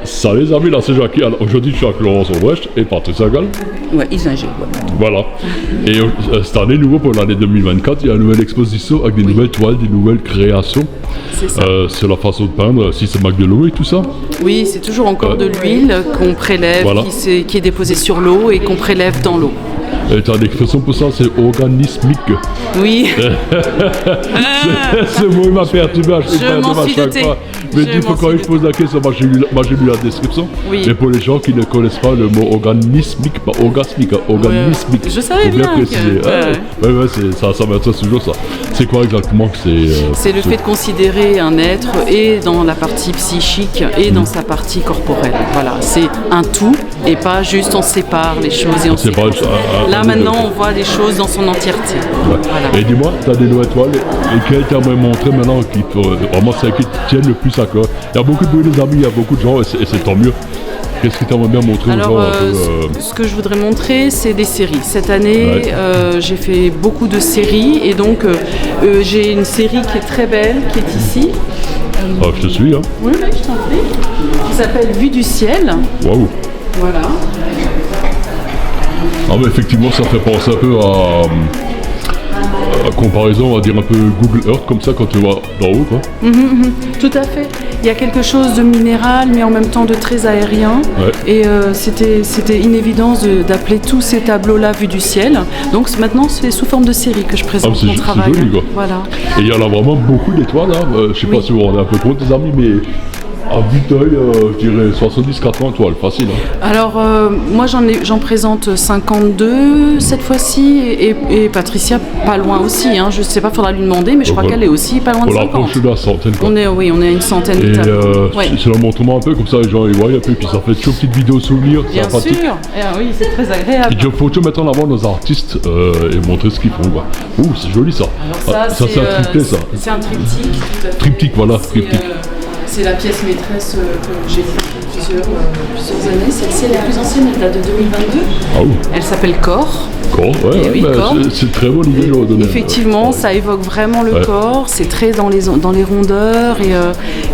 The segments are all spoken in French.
Ça les amis, là c'est Jackie. Alors aujourd'hui je suis avec Laurence Aubrecht et Patrice Sagal. Ouais, Isinger, ouais. Voilà. Et cette année, nouveau pour l'année 2024, il y a une nouvelle exposition avec des nouvelles toiles, des nouvelles créations. C'est ça. C'est la façon de peindre, si c'est Mac de l'eau et tout ça. Oui, c'est toujours encore de l'huile qu'on prélève, Voilà. qui est déposée sur l'eau et qu'on prélève dans l'eau. Et tu as une expression pour ça, c'est organismique. Oui. Ce mot il m'a perturbé à chaque fois. Mais du coup, quand je pose la question, moi j'ai lu la description. Oui. Mais pour les gens qui ne connaissent pas le mot organismique, pas orgasmique, organismique. Je savais faut bien préciser. Ça m'intéresse toujours ça. C'est quoi exactement que c'est C'est le fait de considérer un être et dans la partie psychique et dans sa partie corporelle. Voilà, c'est un tout et pas juste on sépare les choses et on C'est pas Là maintenant on voit les choses dans son entièreté. Ouais. Voilà. Et dis-moi, tu as des nouvelles toiles et quelles t'aimerais montrer maintenant qui vraiment c'est qui te tiennent le plus à cœur. Il y a beaucoup de bruit des amis, il y a beaucoup de gens et c'est tant mieux. Qu'est-ce que tu aimerais bien montrer aux gens ce que je voudrais montrer, c'est des séries. Cette année, j'ai fait beaucoup de séries et donc j'ai une série qui est très belle, qui est ici. Je te suis, hein. Oui, je t'en prie. Qui s'appelle Vue du ciel. Waouh. Voilà. Ah mais effectivement, ça fait penser un peu à comparaison, on va dire un peu Google Earth comme ça quand tu vois d'en haut, quoi. Tout à fait. Il y a quelque chose de minéral, mais en même temps de très aérien. Ouais. Et c'était une évidence d'appeler tous ces tableaux-là vus du ciel. Donc maintenant, c'est sous forme de série que je présente mon travail. C'est joli, quoi. Voilà. Et il y en a vraiment beaucoup d'étoiles, hein. Je sais pas si vous vous rendez un peu compte, les amis, mais à vue d'œil, je dirais 70-80 étoiles, facile. Hein. Alors, moi, j'en présente 52 cette fois-ci, et Patricia, pas loin aussi. Hein. Je ne sais pas, il faudra lui demander, mais je crois qu'elle est aussi pas loin de 50. On approche de la centaine, quoi. On est à une centaine de tableaux. C'est le montrement un peu, comme ça les gens ils voient un peu, puis ça fait toujours une petite vidéo souvenir, bien sympathique. sûr, oui, c'est très agréable. Il faut toujours mettre en avant nos artistes et montrer ce qu'ils font, quoi. Ouh, c'est joli ça. Alors ça c'est un triptyque, ça. C'est un triptyque, tout à fait. Triptyque, voilà, triptyque. C'est la pièce maîtresse que j'ai faite plusieurs années. Celle-ci, elle est plus ancienne, elle date de 2022. Ah oui. Elle s'appelle Corps. Corps, Corps. C'est très bonne idée, je vais donner. Effectivement, ça évoque vraiment le corps, c'est très dans les rondeurs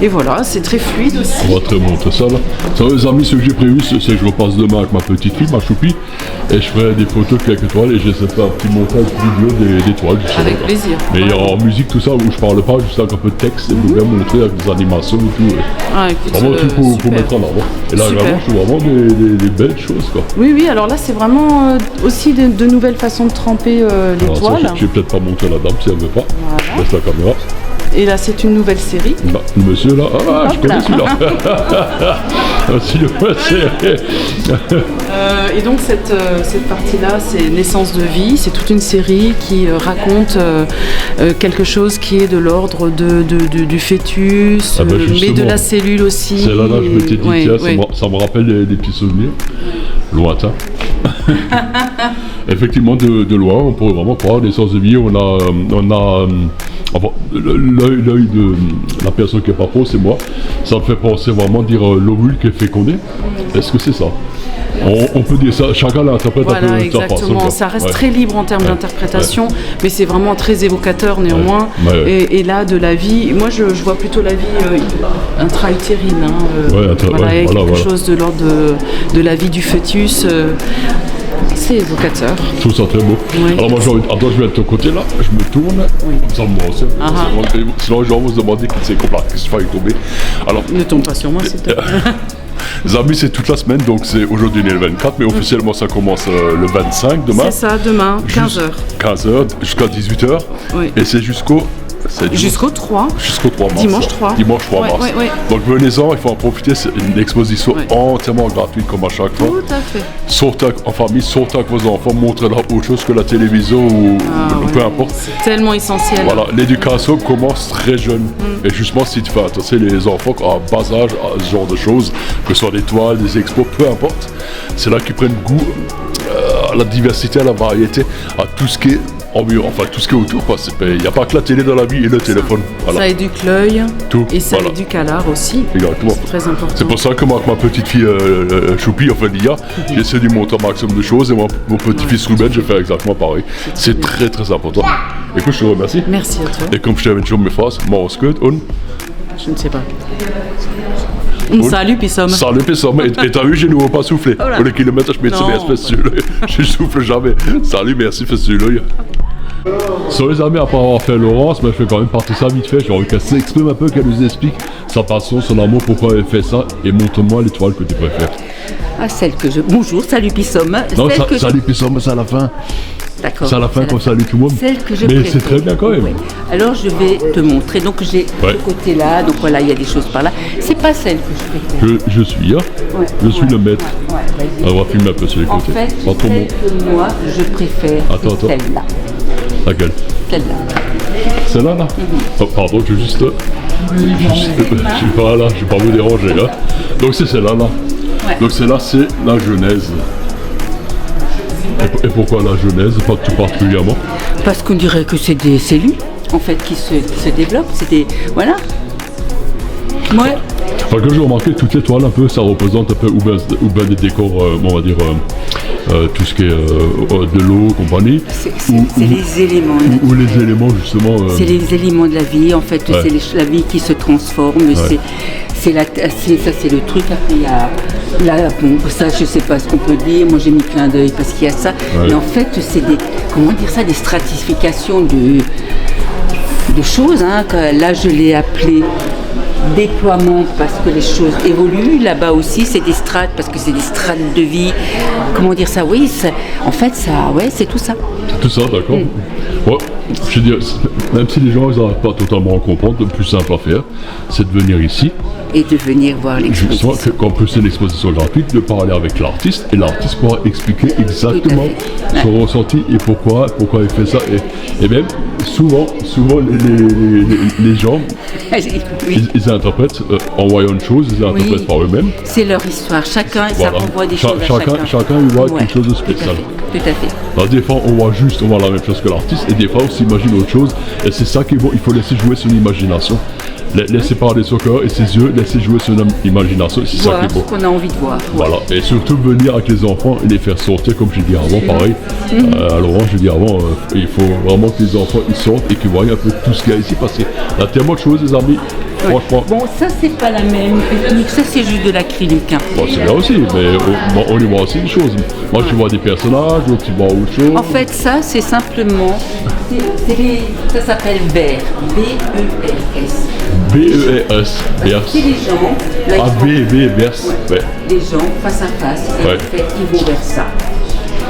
et voilà, c'est très fluide aussi. On va te montrer ça là. Ça va les amis, ce que j'ai prévu, c'est que je repasse demain avec ma petite fille, ma choupie, et je ferai des photos de quelques toiles et j'essaie de faire un petit montage vidéo des toiles. Avec plaisir. Mais en musique, tout ça, où je parle pas, juste avec un peu de texte, et vous bien montrer avec des animations et tout. Vraiment tout pour mettre en avant. Et là, vraiment, je trouve vraiment des belles choses, quoi. Oui, alors là, c'est vraiment aussi de nouvelles façons de tremper les toiles. Je vais peut-être pas montrer la dame si elle veut pas. Voilà. Laisse la caméra. Et là, c'est une nouvelle série. Là, le monsieur là, je connais celui-là. Et donc cette partie-là, c'est Naissance de vie. C'est toute une série qui raconte quelque chose qui est de l'ordre du fœtus, mais de la cellule aussi. C'est là je m'étais dit, tiens, ça me rappelle des petits souvenirs lointains. Effectivement, de loin, on pourrait vraiment croire Naissance de vie. On a l'œil de la personne qui est pas pro, c'est moi. Ça me fait penser vraiment dire l'ovule qui est fécondé. Est-ce que c'est ça? On peut dire ça, chacun l'interprète un peu de sa façon. Exactement, ça reste très libre en termes d'interprétation, mais c'est vraiment très évocateur néanmoins. Et là, de la vie, moi je vois plutôt la vie intra-utérine. Quelque chose de l'ordre de la vie du fœtus. C'est évocateur. Je trouve ça très beau. Oui. Alors moi, je vais de ton côté là, je me tourne, comme ça moi aussi. Sinon, je vais vous demander qui c'est qu'on qu'est-ce que je vais tomber. Alors, ne tombe pas sur moi, s'il te plaît. Les amis, c'est toute la semaine, donc c'est aujourd'hui le 24, mais officiellement ça commence le 25 demain. C'est ça, demain, 15h. 15h jusqu'à 18h. Oui. Et c'est jusqu'au 3. Jusqu'au 3 mars. Dimanche 3. Dimanche 3 mars. Oui. Donc venez-en, il faut en profiter, c'est une exposition entièrement gratuite comme à chaque fois. Tout à fait. Sortez en famille, sortez avec vos enfants, montrez-leur autre chose que la télévision ou peu importe. C'est tellement essentiel. Voilà, l'éducation commence très jeune. Et justement, si tu fais attention les enfants à bas âge à ce genre de choses, que ce soit des toiles, des expos, peu importe, c'est là qu'ils prennent goût à la diversité, à la variété, à tout ce qui est tout ce qui est autour. Il n'y a pas que la télé dans la vie et le téléphone. Voilà. Ça éduque l'œil et ça voilà. éduque à l'art aussi. Exactement. C'est très important. C'est pour ça que moi, avec ma petite fille Choupi, enfin Lia, j'essaie de lui montrer un maximum de choses et mon petit-fils Ruben, je fais exactement pareil. C'est très très important. Écoute, je te remercie. Merci à toi. Et comme je t'avais toujours mes phrases, Morskut und... Je ne sais pas. Salut, Pissom. Salut, Pissom. Et t'as vu, j'ai nouveau pas soufflé. Voilà. Pour les kilomètres, je mets celui-là. Je souffle jamais. Salut, merci, fais celui-là. Sur les amis, après avoir fait Laurence, je fais quand même partie ça vite fait. J'ai envie qu'elle s'exprime un peu, qu'elle nous explique sa passion, son amour, pourquoi elle fait ça. Et montre-moi l'étoile que tu préfères. Ah, celle que je... Bonjour, salut Pissom. Non, salut Pissom, c'est à la fin. D'accord. C'est à la fin qu'on salue tout le monde. Celle que je Mais préfère. c'est très bien quand même. Oui. Alors je vais te montrer. Donc j'ai ce côté-là. Donc voilà, il y a des choses par là. C'est pas celle que je préfère. Je suis là. Je suis le maître. On va filmer un peu sur les côtés. En fait, celle que moi je préfère, c'est celle-là. Laquelle? Celle-là. Celle-là là Oh, pardon, je suis juste là. Je suis pas là, je vais pas vous déranger là. Donc c'est celle-là là. Donc celle-là c'est la Genèse. Et pourquoi la Genèse, pas tout particulièrement? Parce qu'on dirait que c'est des cellules en fait qui se développent. C'est des... Voilà. Ouais. Enfin, que j'ai remarqué, toutes les toiles un peu, ça représente un peu ou bien des décors, on va dire, tout ce qui est de l'eau, compagnie. C'est les éléments. Ou les éléments justement. C'est les éléments de la vie, en fait, c'est la vie qui se transforme. Ça c'est le truc. Après il y a bon, ça je sais pas ce qu'on peut dire. Moi j'ai mis clin d'œil parce qu'il y a ça. Mais en fait c'est des, comment dire ça, des stratifications de choses. Hein. Là je l'ai appelé déploiement parce que les choses évoluent. Là-bas aussi c'est des strates parce que c'est des strates de vie. Comment dire ça? Oui, en fait ça, c'est tout ça. C'est tout ça, d'accord. Ouais, je veux dire, même si les gens n'arrivent pas totalement à comprendre, le plus simple à faire, c'est de venir ici. Et de venir voir l'exposition. Justement, qu'en plus c'est une exposition gratuite, de parler avec l'artiste, et l'artiste pourra expliquer exactement son ressenti et pourquoi il fait ça. Et même, souvent les gens, ils interprètent en voyant une chose, ils interprètent par eux-mêmes. C'est leur histoire, chacun, ça renvoie des choses à chacun. Chacun il voit quelque chose de spécial. Tout à fait. Alors, des fois, on voit la même chose que l'artiste, et des fois, on s'imagine autre chose, et c'est ça qui est bon, il faut laisser jouer son imagination. Laisser parler son cœur et ses yeux, laisser jouer son imagination, c'est ça qui est beau. Ce qu'on a envie de voir. Voilà, et surtout venir avec les enfants et les faire sortir, comme j'ai dit avant, pareil. Alors, j'ai dit avant, il faut vraiment que les enfants ils sortent et qu'ils voient un peu tout ce qu'il y a ici, parce qu'il y a tellement de choses, les amis. Franchement. Bon, ça c'est pas la même technique, ça c'est juste de l'acrylique. Hein. Bon, c'est là aussi, mais on y voit aussi des choses. Moi, tu vois des personnages, d'autres tu vois autre chose. En fait, ça c'est simplement, ça s'appelle BERS, B-E-R-S. B-E-R-S. C'est les gens. Là, B-E-R-S. Les gens face à face, et en fait, ils vont vers ça.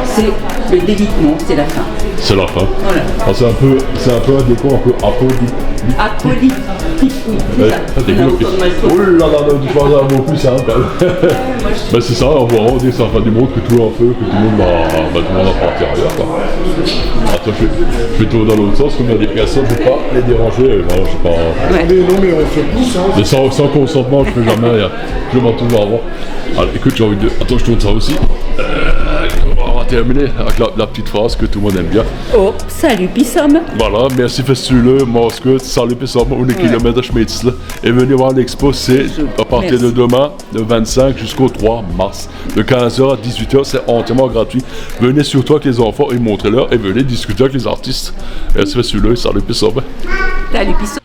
C'est le délitement, c'est la fin. C'est la fin. Voilà. Ah, c'est un peu un décor un peu apolytique. Oh là là, tu parles un mot plus simple. Mais c'est ça, on voit vraiment dire que c'est la fin du monde, que tout est en feu, que tout le monde va partir ailleurs. Attends, je vais tourner dans l'autre sens, comme il y a des personnes, je ne vais pas les déranger. Non, je sais pas. Mais on fait plus, hein. Mais sans consentement, je ne fais jamais rien. Je m'en toujours avant. Alors, écoute, j'ai envie de. Attends, je tourne ça aussi. On va terminer avec la petite phrase que tout le monde aime bien. Oh, salut Pissom. Voilà, merci Festule, Moscou, salut Pissom, on est kilomètre Schmitzl. Et venez voir l'expo, c'est à partir de demain, le 25 jusqu'au 3 mars. De 15h à 18h, c'est entièrement gratuit. Venez surtout avec les enfants et montrez-leur et venez discuter avec les artistes. Merci Festule, salut Pissom. Salut Pissom.